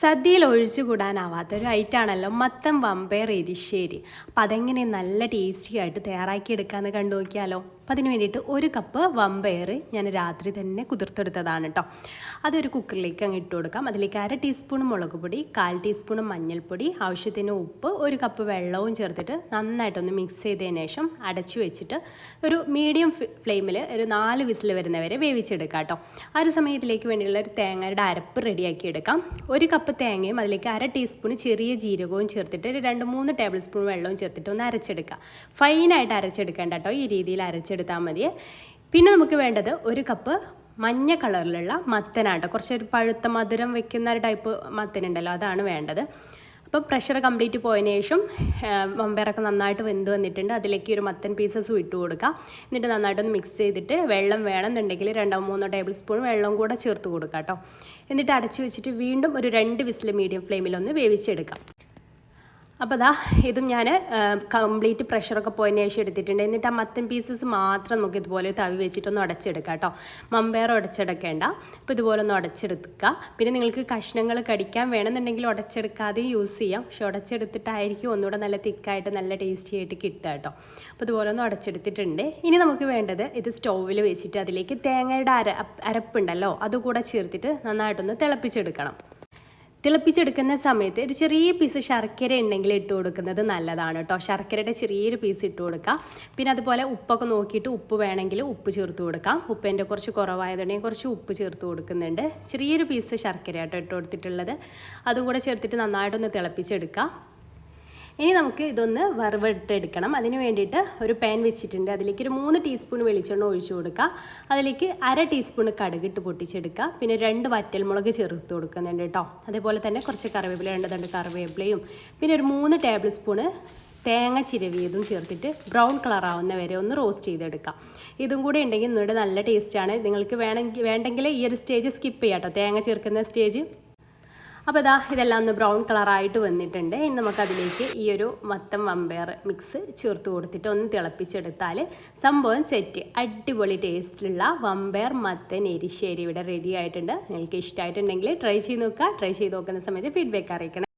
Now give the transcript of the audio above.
സദ്യയിൽ ഒഴിച്ചുകൂടാനാവാത്തൊരു ഐറ്റാണല്ലോ മത്തൻ വമ്പയർ എരിശ്ശേരി. അപ്പോൾ അതെങ്ങനെ നല്ല ടേസ്റ്റി ആയിട്ട് തയ്യാറാക്കിയെടുക്കാമെന്ന് കണ്ടു നോക്കിയാലോ. അപ്പോൾ അതിന് വേണ്ടിയിട്ട് 1 കപ്പ് വമ്പയർ ഞാൻ രാത്രി തന്നെ കുതിർത്തെടുത്തതാണ് കേട്ടോ. അതൊരു കുക്കറിലേക്ക് അങ്ങ് ഇട്ട് കൊടുക്കാം. അതിലേക്ക് 1/2 ടീസ്പൂൺ മുളക് പൊടി, 1/4 ടീസ്പൂൺ മഞ്ഞൾപ്പൊടി, ആവശ്യത്തിന് ഉപ്പ്, 1 കപ്പ് വെള്ളവും ചേർത്തിട്ട് നന്നായിട്ടൊന്ന് മിക്സ് ചെയ്തതിന് ശേഷം അടച്ചു വെച്ചിട്ട് ഒരു മീഡിയം ഫ്ലെയിമിൽ ഒരു 4 വിസിൽ വരുന്നവരെ വേവിച്ചെടുക്കാം കേട്ടോ. ആ ഒരു സമയത്തിലേക്ക് വേണ്ടിയുള്ള ഒരു തേങ്ങയുടെ അരപ്പ് റെഡിയാക്കി എടുക്കാം. 1 കപ്പ് തേങ്ങയും അതിലേക്ക് 1/2 ടീസ്പൂൺ ചെറിയ ജീരകവും ചേർത്തിട്ട് ഒരു 2-3 ടേബിൾ സ്പൂൺ വെള്ളവും ചേർത്തിട്ട് ഒന്ന് അരച്ചെടുക്കുക. ഫൈനായിട്ട് അരച്ചെടുക്കേണ്ട കേട്ടോ, ഈ രീതിയിൽ അരച്ചെടുത്താൽ മതി. പിന്നെ നമുക്ക് വേണ്ടത് 1 കപ്പ് മഞ്ഞ കളറിലുള്ള മത്തനാട്ടോ. കുറച്ചൊരു പഴുത്ത മധുരം വെക്കുന്ന ഒരു ടൈപ്പ് മത്തനുണ്ടല്ലോ, അതാണ് വേണ്ടത്. അപ്പോൾ പ്രഷർ കംപ്ലീറ്റ് പോയതിന് ശേഷം വമ്പയറൊക്കെ നന്നായിട്ട് വെന്ത് വന്നിട്ടുണ്ട്. അതിലേക്ക് ഒരു മത്തൻ പീസസും ഇട്ട് കൊടുക്കുക. എന്നിട്ട് നന്നായിട്ടൊന്ന് മിക്സ് ചെയ്തിട്ട് വെള്ളം വേണമെന്നുണ്ടെങ്കിൽ 2-3 ടേബിൾ സ്പൂൺ വെള്ളം കൂടെ ചേർത്ത് കൊടുക്കുക കേട്ടോ. എന്നിട്ട് അടച്ചു വെച്ചിട്ട് വീണ്ടും ഒരു 2 വിസിൽ മീഡിയം ഫ്ലെയിമിലൊന്ന് വേവിച്ചെടുക്കാം. അപ്പോൾ ദാ ഇതും ഞാൻ കംപ്ലീറ്റ് പ്രഷറൊക്കെ പോയതിന് ശേഷം എടുത്തിട്ടുണ്ട്. എന്നിട്ട് ആ മത്തൻ പീസസ് മാത്രം നമുക്ക് ഇതുപോലെ തവി വെച്ചിട്ടൊന്ന് ഉടച്ചെടുക്കാം കേട്ടോ. മമ്പയർ ഉടച്ചെടുക്കേണ്ട. അപ്പോൾ ഇതുപോലെ ഒന്ന് ഉടച്ചെടുക്കുക. പിന്നെ നിങ്ങൾക്ക് കഷ്ണങ്ങൾ കടിക്കാൻ വേണമെന്നുണ്ടെങ്കിൽ ഉടച്ചെടുക്കാതെ യൂസ് ചെയ്യാം. പക്ഷെ ഉടച്ചെടുത്തിട്ടായിരിക്കും ഒന്നുകൂടെ നല്ല തിക്കായിട്ട് നല്ല ടേസ്റ്റി ആയിട്ട് കിട്ടുക കേട്ടോ. അപ്പോൾ ഇതുപോലെ ഒന്ന് ഉടച്ചെടുത്തിട്ടുണ്ട്. ഇനി നമുക്ക് വേണ്ടത് ഇത് സ്റ്റൗവിൽ വെച്ചിട്ട് അതിലേക്ക് തേങ്ങയുടെ അരപ്പുണ്ടല്ലോ അതുകൂടെ ചേർത്തിട്ട് നന്നായിട്ടൊന്ന് തിളപ്പിച്ചെടുക്കണം. തിളപ്പിച്ചെടുക്കുന്ന സമയത്ത് ഒരു ചെറിയ പീസ് ശർക്കര ഉണ്ടെങ്കിൽ ഇട്ട് കൊടുക്കുന്നത് നല്ലതാണ് കേട്ടോ. ശർക്കരയുടെ ചെറിയൊരു പീസ് ഇട്ട് കൊടുക്കാം. പിന്നെ അതുപോലെ ഉപ്പൊക്കെ നോക്കിയിട്ട് ഉപ്പ് വേണമെങ്കിൽ ഉപ്പ് ചേർത്ത് കൊടുക്കാം. ഉപ്പിൻ്റെ കുറച്ച് കുറവായതുണ്ടെങ്കിൽ കുറച്ച് ഉപ്പ് ചേർത്ത് കൊടുക്കുന്നുണ്ട്. ചെറിയൊരു പീസ് ശർക്കര കേട്ടോ ഇട്ട് കൊടുത്തിട്ടുള്ളത്. അതും കൂടെ ചേർത്തിട്ട് നന്നായിട്ടൊന്ന് തിളപ്പിച്ചെടുക്കാം. ഇനി നമുക്ക് ഇതൊന്ന് വറുവിട്ടെടുക്കണം. അതിന് വേണ്ടിയിട്ട് ഒരു പാൻ വെച്ചിട്ടുണ്ട്. അതിലേക്ക് ഒരു 3 ടീസ്പൂൺ വെളിച്ചെണ്ണ ഒഴിച്ചു കൊടുക്കുക. അതിലേക്ക് 1/2 ടീസ്പൂൺ കടുകിട്ട് പൊട്ടിച്ചെടുക്കുക. പിന്നെ 2 വറ്റൽമുളക് ചേർത്ത് കൊടുക്കുന്നുണ്ട് കേട്ടോ. അതേപോലെ തന്നെ കുറച്ച് കറിവേപ്പില, 2 തണ്ട് കറിവേപ്പിലയും പിന്നെ ഒരു 3 ടേബിൾ സ്പൂണ് തേങ്ങ ചിരവിയതും ചേർത്തിട്ട് ബ്രൗൺ കളറാവുന്ന വരെ ഒന്ന് റോസ്റ്റ് ചെയ്തെടുക്കാം. ഇതും കൂടെ ഉണ്ടെങ്കിൽ ഒന്നുകൂടെ നല്ല ടേസ്റ്റാണ്. നിങ്ങൾക്ക് വേണ്ടെങ്കിൽ ഈ ഒരു സ്റ്റേജ് സ്കിപ്പ് ചെയ്യാം കേട്ടോ, തേങ്ങ ചേർക്കുന്ന സ്റ്റേജ്. അപ്പോൾ ഇതാ ഇതെല്ലാം ഒന്ന് ബ്രൗൺ കളറായിട്ട് വന്നിട്ടുണ്ട്. ഇനി നമുക്കതിലേക്ക് ഈ ഒരു മത്തൻ വമ്പയർ മിക്സ് ചേർത്ത് കൊടുത്തിട്ട് ഒന്ന് തിളപ്പിച്ചെടുത്താൽ സംഭവം സെറ്റ്. അടിപൊളി ടേസ്റ്റിലുള്ള വമ്പയർ മത്തൻ എരിശ്ശേരി ഇവിടെ റെഡി ആയിട്ടുണ്ട്. നിങ്ങൾക്ക് ഇഷ്ടമായിട്ടുണ്ടെങ്കിൽ ട്രൈ ചെയ്ത് നോക്കുക. ട്രൈ ചെയ്ത് നോക്കുന്ന സമയത്ത് ഫീഡ്ബാക്ക് അറിയിക്കണം.